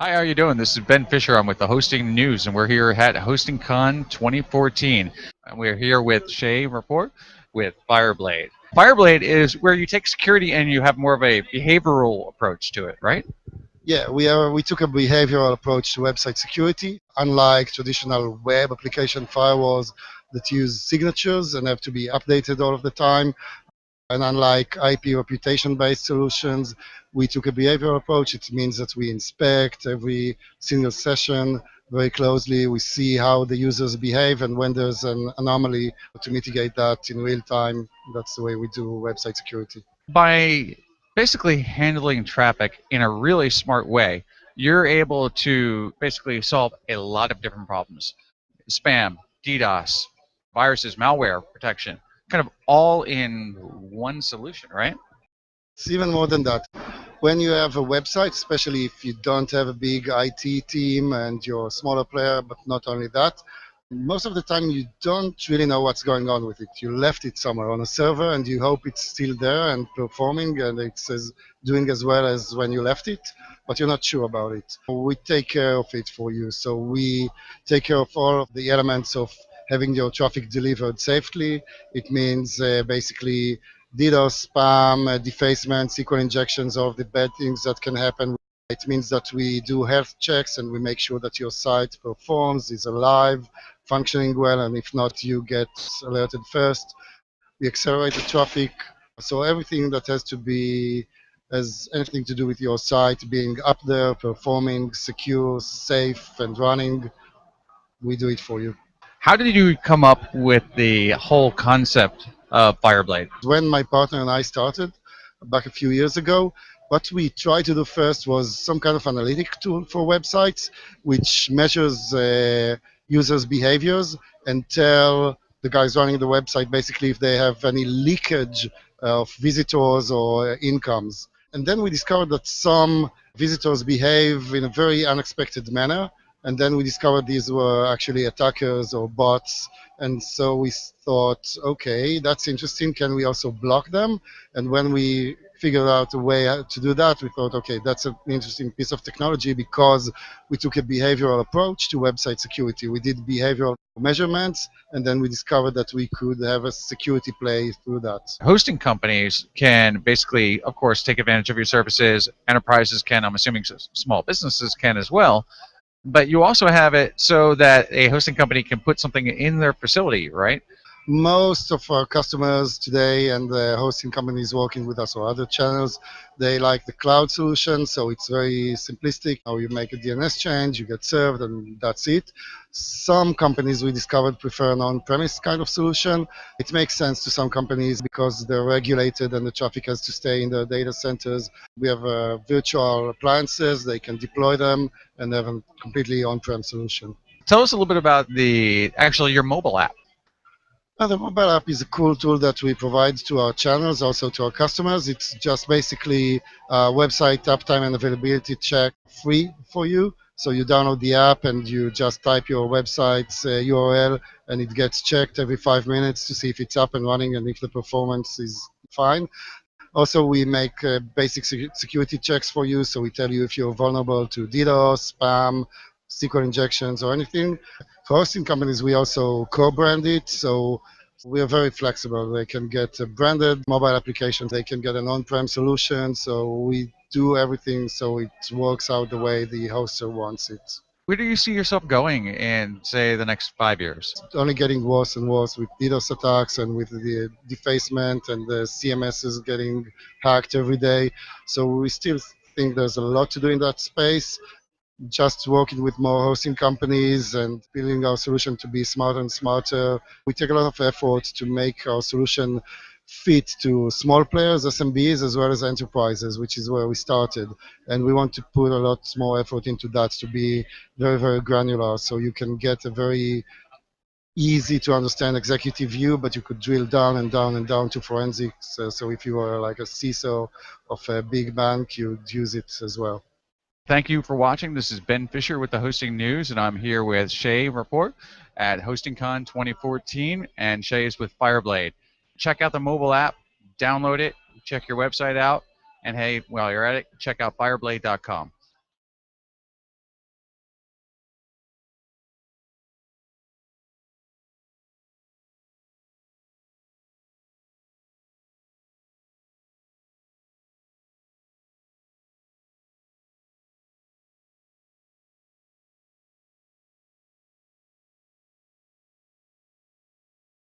Hi, how are you doing? This is Ben Fisher. I'm with the Hosting News, and we're here at HostingCon 2014. And we're here with Shay Report with Fireblade. Fireblade is where you take security and you have more of a behavioral approach to it, right? Yeah, we took a behavioral approach to website security. Unlike traditional web application firewalls that use signatures and have to be updated all of the time, and unlike IP reputation-based solutions, we took a behavioral approach. It means that we inspect every single session very closely. We see how the users behave, and when there's an anomaly, to mitigate that in real time. That's the way we do website security. By basically handling traffic in a really smart way, you're able to basically solve a lot of different problems. Spam, DDoS, viruses, malware protection, kind of all in one solution, right? It's even more than that. When you have a website, especially if you don't have a big IT team and you're a smaller player, but not only that, most of the time you don't really know what's going on with it. You left it somewhere on a server and you hope it's still there and performing and it's doing as well as when you left it, but you're not sure about it. We take care of it for you. So we take care of all of the elements of having your traffic delivered safely. It means basically DDoS, spam, defacement, SQL injections, all of the bad things that can happen. It means that we do health checks and we make sure that your site performs, is alive, functioning well, and if not, you get alerted first. We accelerate the traffic. So everything that has anything to do with your site being up there, performing, secure, safe, and running, we do it for you. How did you come up with the whole concept of Fireblade? When my partner and I started back a few years ago, what we tried to do first was some kind of analytic tool for websites, which measures users' behaviors and tell the guys running the website basically if they have any leakage of visitors or incomes. And then we discovered that some visitors behave in a very unexpected manner. And then we discovered these were actually attackers or bots. And so we thought, okay, that's interesting. Can we also block them? And when we figured out a way to do that, we thought, okay, that's an interesting piece of technology because we took a behavioral approach to website security. We did behavioral measurements, and then we discovered that we could have a security play through that. Hosting companies can basically, of course, take advantage of your services. Enterprises can, I'm assuming small businesses can as well. But you also have it so that a hosting company can put something in their facility, right? Most of our customers today and the hosting companies working with us or other channels, they like the cloud solution. So it's very simplistic. How you make a DNS change, you get served, and that's it. Some companies we discovered prefer an on-premise kind of solution. It makes sense to some companies because they're regulated and the traffic has to stay in their data centers. We have virtual appliances, they can deploy them and have a completely on-prem solution. Tell us a little bit about your mobile app. The mobile app is a cool tool that we provide to our channels, also to our customers. It's just basically a website uptime and availability check free for you. So you download the app and you just type your website's URL and it gets checked every 5 minutes to see if it's up and running and if the performance is fine. Also, we make basic security checks for you. So we tell you if you're vulnerable to DDoS, spam, SQL injections, or anything. For hosting companies, we also co-brand it. So we are very flexible. They can get a branded mobile application. They can get an on-prem solution. So we do everything so it works out the way the hoster wants it. Where do you see yourself going in, say, the next 5 years? It's only getting worse and worse with DDoS attacks and with the defacement and the CMSs getting hacked every day. So we still think there's a lot to do in that space. Just working with more hosting companies and building our solution to be smarter and smarter. We take a lot of effort to make our solution fit to small players, SMBs, as well as enterprises, which is where we started. And we want to put a lot more effort into that to be very, very granular. So you can get a very easy to understand executive view, but you could drill down and down and down to forensics. So if you were like a CISO of a big bank, you'd use it as well. Thank you for watching. This is Ben Fisher with the Hosting News, and I'm here with Shay Report at HostingCon 2014, and Shay is with Fireblade. Check out the mobile app, download it, check your website out, and hey, while you're at it, check out fireblade.com.